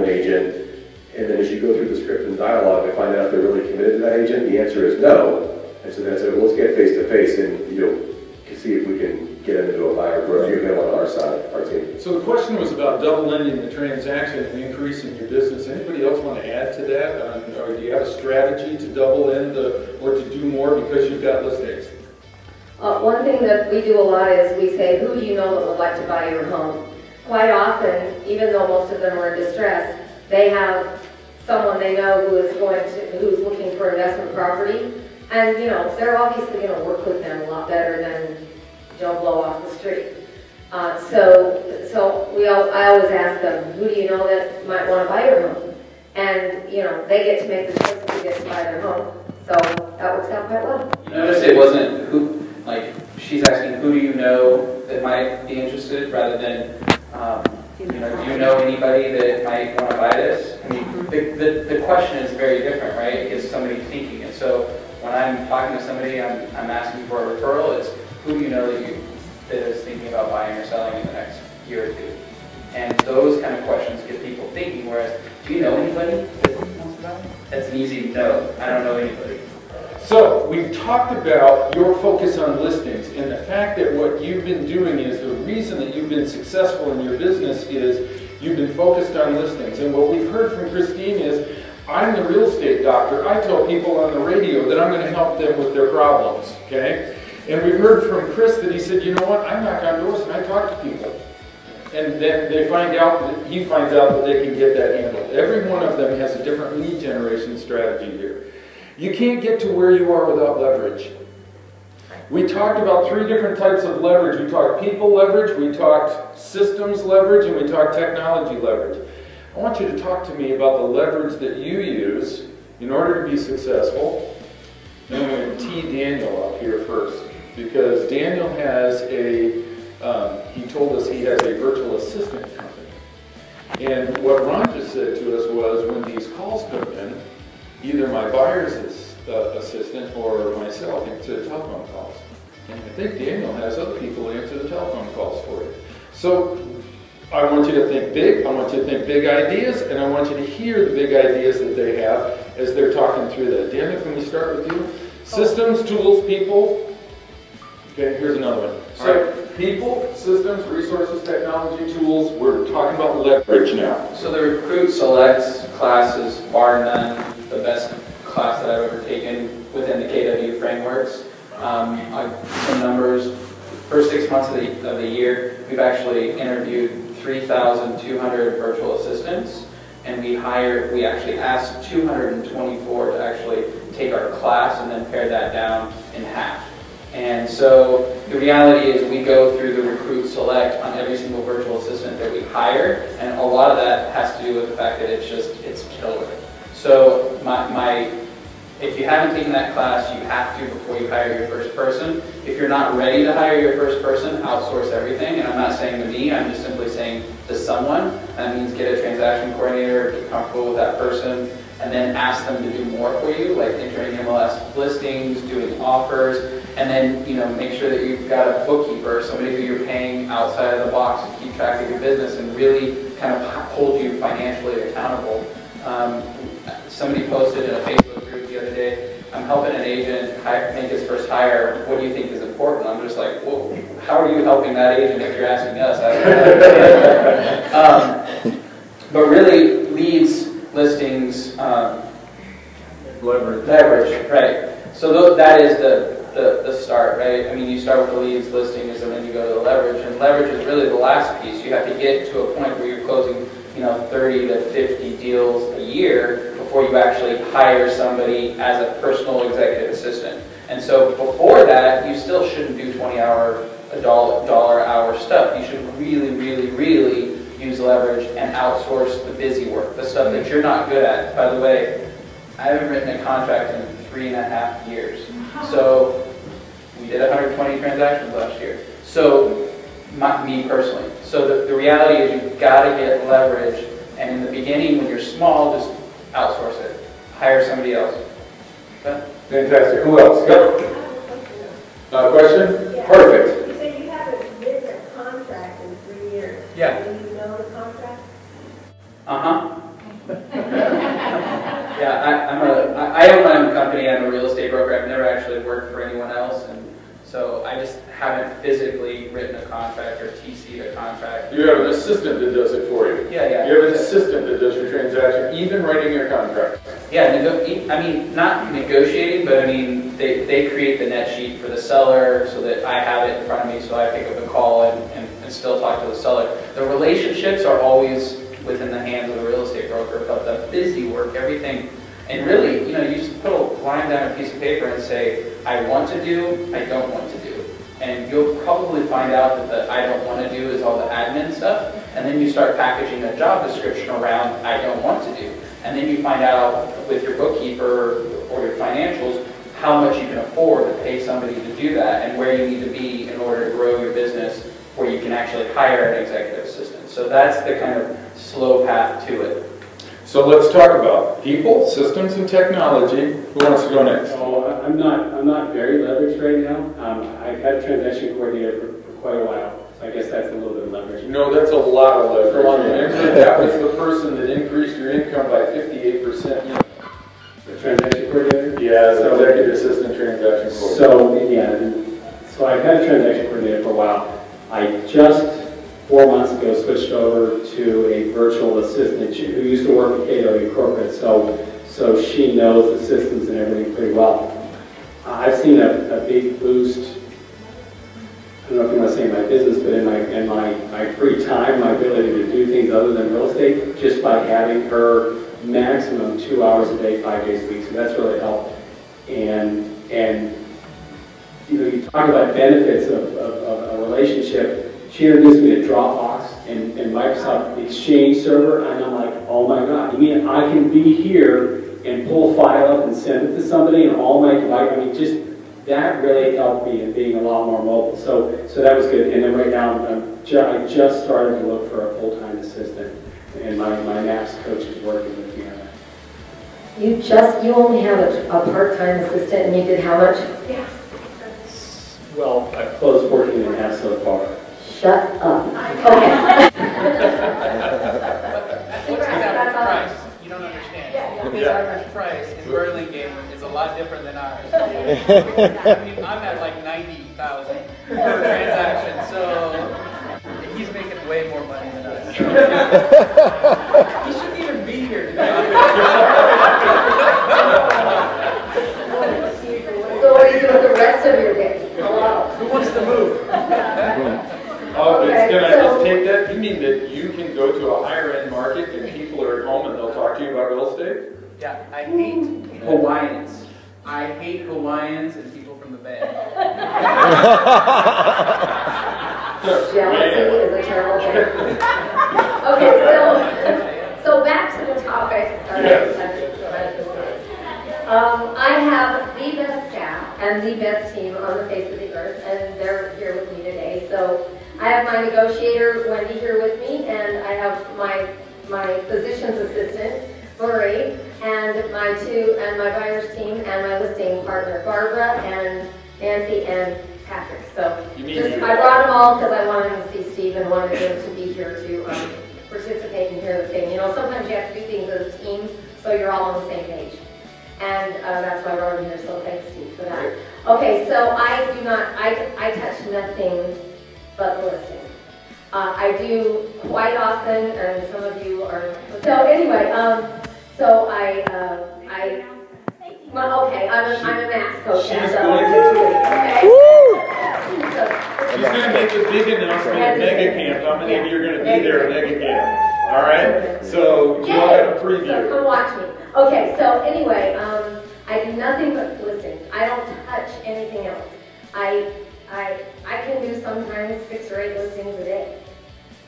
agent, and then as you go through the script and dialogue and find out if they're really committed to that agent, the answer is no. And so then I said, well, let's get face to face and see if we can get into a buyer or get him on our side, our team. So the question was about double-ending the transaction and increasing your business. Anybody else want to add to that? Or do you have a strategy to double end or to do more because you've got listings? One thing that we do a lot is we say, who do you know that would like to buy your home? Quite often, even though most of them are in distress, they have someone they know who's looking for investment property, and they're obviously going to work with them a lot better than Joe Blow off the street. I always ask them, who do you know that might want to buy your home? And they get to make the choice who gets to buy their home. So that works out quite well. You notice it wasn't who, like she's asking, who do you know that might be interested, rather than do you know anybody that might want to buy this? I mean, the question is very different, right? It gets somebody thinking. And so when I'm talking to somebody, I'm asking for a referral. It's who do you know that is thinking about buying or selling in the next year or two? And those kind of questions get people thinking. Whereas, do you know anybody that wants to buy? That's an easy no. I don't know anybody. So we've talked about your focus on listings, and the fact that what you've been doing is the reason that you've been successful in your business is you've been focused on listings. And what we've heard from Christine is, I'm the real estate doctor. I tell people on the radio that I'm going to help them with their problems, okay? And we've heard from Chris that he said, you know what, I knock on doors and I talk to people. And then he finds out that they can get that handled. Every one of them has a different lead generation strategy here. You can't get to where you are without leverage. We talked about 3 different types of leverage. We talked people leverage, we talked systems leverage, and we talked technology leverage. I want you to talk to me about the leverage that you use in order to be successful. And I'm going to tee Daniel up here first, because Daniel has he told us he has a virtual assistant company. And what Ron just said to us was, when these calls come in, either my buyer's assistant or myself answer the telephone calls. And I think Daniel has other people answer the telephone calls for you. So I want you to think big, I want you to think big ideas, and I want you to hear the big ideas that they have as they're talking through that. Daniel, can we start with you? Systems, tools, people. Okay, here's another one. So people, systems, resources, technology, tools. We're talking about leverage now. So the Recruit Selects class is bar none the best class that I've ever taken within the KW frameworks. Some numbers, first 6 months of the year, we've actually interviewed 3,200 virtual assistants, and we actually asked 224 to actually take our class and then pare that down in half. And so the reality is we go through the Recruit Select on every single virtual assistant that we hire, and a lot of that has to do with the fact that it's killer. So if you haven't taken that class, you have to before you hire your first person. If you're not ready to hire your first person, outsource everything. And I'm not saying to me, I'm just simply saying to someone. That means get a transaction coordinator, get comfortable with that person, and then ask them to do more for you, like entering MLS listings, doing offers, and then make sure that you've got a bookkeeper, somebody who you're paying outside of the box to keep track of your business and really kind of hold you financially accountable. Somebody posted in a Facebook group the other day, I'm helping an agent make his first hire. What do you think is important? I'm just like, well, how are you helping that agent if you're asking us? But really, leads, listings, leverage, right? So that is the start, right? I mean, you start with the leads, listings, and then you go to the leverage. And leverage is really the last piece. You have to get to a point where you're closing 30 to 50 deals a year before you actually hire somebody as a personal executive assistant. And so before that, you still shouldn't do dollar hour stuff. You should really, really, really use leverage and outsource the busy work, the stuff that you're not good at. By the way, I haven't written a contract in 3.5 years. So we did 120 transactions last year. So me personally. So the reality is you've got to get leverage, and in the beginning when you're small, just outsource it. Hire somebody else. Okay? Fantastic. Who else? Go. Question? Yeah. Perfect. You said you haven't written a contract in 3 years. Yeah. Do you know the contract? Uh-huh. Yeah, I own my own company. I'm a real estate broker. I've never actually worked for anyone else, and so I just haven't physically written a contract or TC'd a contract. You have an assistant that does it for you. Yeah. You have an assistant that does your transaction, even writing your contract. Yeah, I mean, not negotiating, but I mean, they create the net sheet for the seller so that I have it in front of me, so I pick up the call and still talk to the seller. The relationships are always within the hands of the real estate broker, but the busy work, everything, and really, you know, you just put a line down on a piece of paper and say, I want to do, I don't want to do. And you'll probably find out that the I don't want to do is all the admin stuff, and then you start packaging a job description around I don't want to do. And then you find out with your bookkeeper or your financials how much you can afford to pay somebody to do that and where you need to be in order to grow your business where you can actually hire an executive assistant. So that's the kind of slow path to it. So let's talk about people, systems, and technology. Who wants to go next? So I'm not very leveraged right now. I've had a transaction coordinator for quite a while, so I guess that's a little bit of leverage. No, that's a lot of leverage. That was the person that increased your income by 58%. The transaction coordinator? Yeah, the executive assistant transaction coordinator. So, yeah, so I've had a transaction coordinator for a while. I just 4 months ago switched over to a virtual assistant who used to work at KW Corporate, so she knows the systems and everything pretty well. I've seen a big boost, I don't know if you want to say in my business, but in my free time, my ability to do things other than real estate, just by having her maximum 2 hours a day, 5 days a week, so that's really helped. And you know, you talk about benefits of a relationship. She introduced me to Dropbox and Microsoft Exchange server, and I'm like, oh my God, you mean I can be here and pull a file up and send it to somebody and all my device? I mean, just that really helped me in being a lot more mobile. So that was good. And then right now, I just started to look for a full-time assistant, and my MAPS coach is working with me on that. You only have a part-time assistant, and you did how much? Yeah. Well, I've closed 14 and a half so far. Shut up. Okay. What's his average price? You don't understand. His average price in Burlingame is a lot different than ours. I mean, I'm at like 90,000 per transaction, so he's making way more money than us. So. He shouldn't even be here today. So what do you do with the rest of your day? Hello? Who wants to move? Oh, Okay, can I so- just take that? You mean that you can go to a higher end market and people are at home and they'll talk to you about real estate? Yeah, I hate Hawaiians. I hate Hawaiians and people from the Bay. Jealousy is a terrible thing. Okay, so back to the topic. I have the best staff and the best team on the face of the earth, and they're here with me today. So I have my negotiator, Wendy, here with me, and I have my physician's assistant, Murray, and my buyer's team, and my listing partner, Barbara, and Nancy, and Patrick. So I brought them all because I wanted to see Steve and wanted him to be here to participate and hear the thing. You know, sometimes you have to do things as a team so you're all on the same page. And that's why we're here, so thanks Steve for that. Okay, so I touch nothing but the listing. I do quite often, and some of you are, so anyway, I'm a math coach. She's so going okay? She's going to make a big announcement at Mega Camp. How many of you are going to be there at Mega Camp? All right? So you all got a preview. So come watch me. Okay, so anyway, I do nothing but listings. I don't touch anything else. I can do sometimes 6 or 8 listings a day.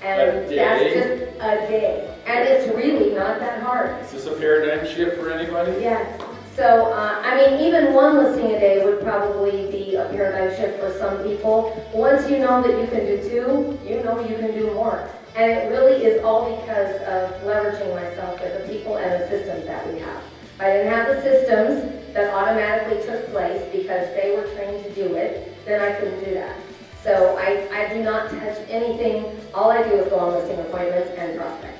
And that's just a day. And it's really not that hard. Is this a paradigm shift for anybody? Yeah. So, I mean, even 1 listing a day would probably be a paradigm shift for some people. Once you know that you can do 2, you know you can do more. And it really is all because of leveraging myself with the people and the systems that we have. If I didn't have the systems that automatically took place because they were trained to do it, then I couldn't do that. So I do not touch anything. All I do is go on listing appointments and prospect.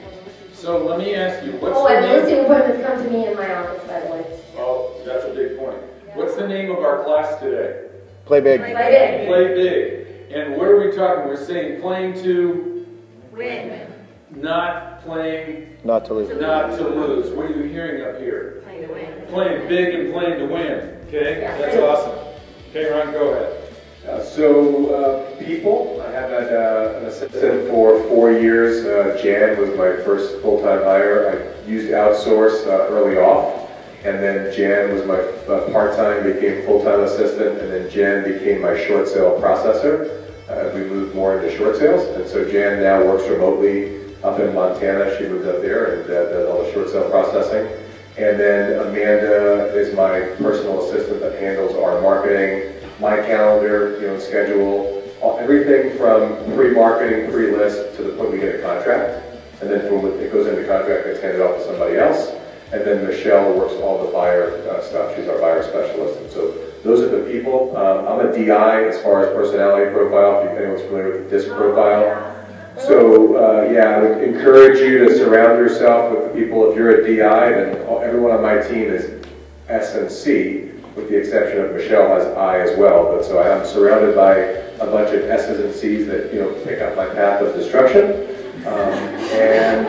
So let me ask you, what's Oh, the and name? listing appointments come to me in my office, by the way. Oh, that's a big point. What's the name of our class today? Play big. Play big. Play big. And what are we talking? We're saying playing to Win. not playing Not to lose. not to lose. What are you hearing up here? Playing to win. Playing big and playing to win. Okay, Yeah. that's awesome. Okay, Ron, go ahead. People, I have had an assistant for 4 years. Jan was my first full-time hire. I used outsource early off, and then Jan was my part-time, became full-time assistant, and then Jan became my short sale processor. We moved more into short sales, and so Jan now works remotely up in Montana. She moved up there and does all the short sale processing. And then Amanda is my personal assistant that handles our marketing, my calendar, schedule, everything from pre-marketing, pre-list to the point we get a contract. And then when it goes into contract, it's handed off to somebody else. And then Michelle works all the buyer stuff. She's our buyer specialist. And so those are the people. I'm a DI as far as personality profile, if anyone's familiar with the DISC profile. So yeah, I would encourage you to surround yourself with the people. If you're a DI, then everyone on my team is S and C, with the exception of Michelle has I as well. But so I'm surrounded by a bunch of S's and C's that pick up my path of destruction. And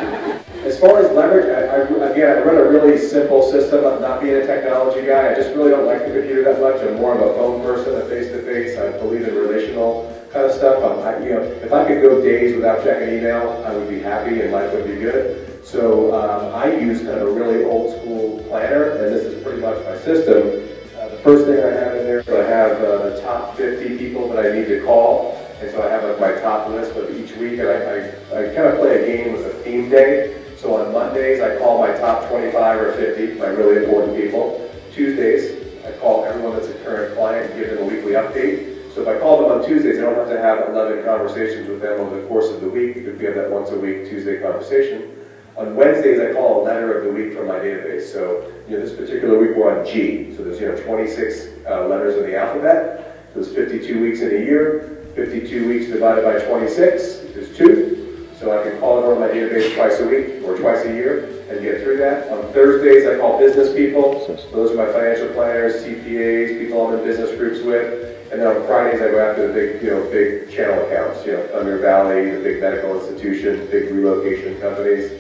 as far as leverage, again, I run a really simple system. I'm not being a technology guy. I just really don't like the computer that much. I'm more of a phone person, a face-to-face. I believe in relational kind of stuff. If I could go days without checking email, I would be happy and life would be good. So I use kind of a really old school planner, and this is pretty much my system. The first thing I have in there, I have the top 50 people that I need to call. And so I have like my top list of each week, and I kind of play a game with a theme day. So on Mondays, I call my top 25 or 50, my really important people. Tuesdays, I call everyone that's a current client and give them a weekly update. So if I call them on Tuesdays, I don't have to have 11 conversations with them over the course of the week, because we have that once a week Tuesday conversation. On Wednesdays, I call a letter of the week from my database. So this particular week we're on G. So there's 26 letters in the alphabet. So there's 52 weeks in a year. 52 weeks divided by 26 is 2. So I can call it on my database twice a week or twice a year and get through that. On Thursdays, I call business people. Those are my financial planners, CPAs, people I'm in business groups with. And then on Fridays, I go after the big, big channel accounts. Thunder Valley, the big medical institutions, big relocation companies.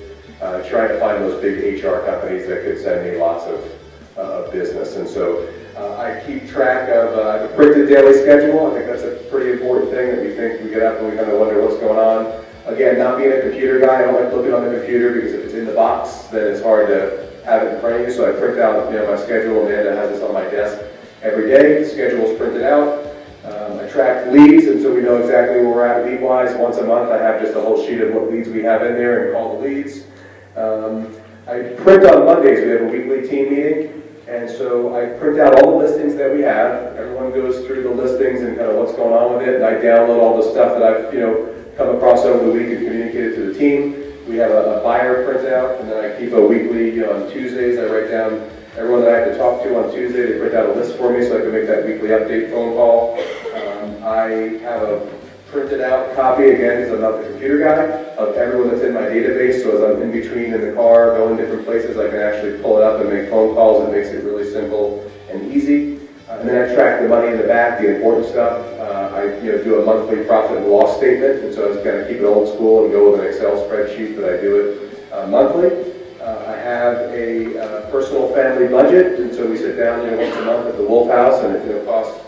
Trying to find those big HR companies that could send me lots of business. And so I keep track of the printed daily schedule. I think that's a pretty important thing that we think we get up and we kind of wonder what's going on. Again, not being a computer guy, I don't like looking on the computer because if it's in the box, then it's hard to have it in front of you. So I print out my schedule. Amanda has this on my desk every day. The schedule is printed out. I track leads, and so we know exactly where we're at lead-wise. Once a month, I have just a whole sheet of what leads we have in there and call the leads. I print on Mondays. We have a weekly team meeting, and so I print out all the listings that we have. Everyone goes through the listings and kind of what's going on with it, and I download all the stuff that I've come across over the week and communicate it to the team. We have a buyer printout, and then I keep a weekly, on Tuesdays, I write down everyone that I have to talk to on Tuesday. They print out a list for me so I can make that weekly update phone call. I have a printed out copy, again, because I'm not the computer guy, of everyone that's in my database. So as I'm in between in the car, going different places, I can actually pull it up and make phone calls. It makes it really simple and easy. And then I track the money in the back, the important stuff. I do a monthly profit and loss statement, and so I just kind of keep it old school and go with an Excel spreadsheet, but I do it monthly. I have a personal family budget, and so we sit down once a month at the Wolf House, and it costs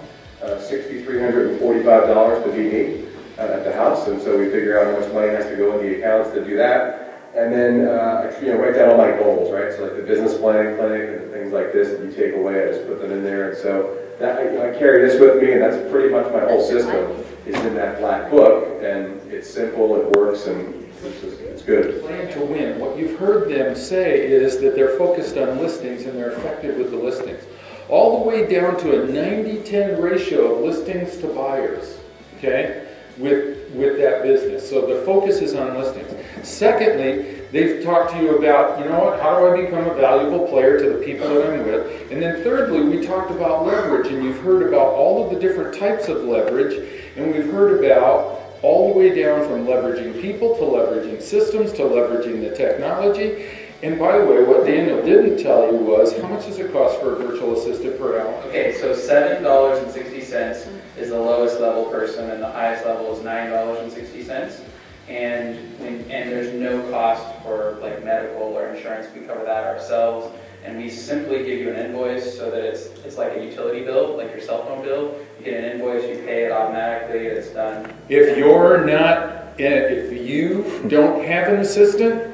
$6,345 to be me at the house, and so we figure out how much money has to go in the accounts to do that. And then I write down all my goals, right? So like the business planning clinic and things like this that you take away, I just put them in there. And so that, I carry this with me, and that's pretty much my whole system is in that black book, and it's simple, it works, and it's good. Plan to win. What you've heard them say is that they're focused on listings and they're effective with the listings. All the way down to a 90-10 ratio of listings to buyers, okay, with that business. So the focus is on listings. Secondly, they've talked to you about, how do I become a valuable player to the people that I'm with? And then thirdly, we talked about leverage, and you've heard about all of the different types of leverage, and we've heard about all the way down from leveraging people to leveraging systems to leveraging the technology. And by the way, what Daniel didn't tell you was, how much does it cost for a virtual assistant per hour? Okay, so $7.60 is the lowest level person, and the highest level is $9.60. And there's no cost for like medical or insurance. We cover that ourselves, and we simply give you an invoice so that it's like a utility bill, like your cell phone bill. You get an invoice, you pay it automatically, it's done. If you don't have an assistant,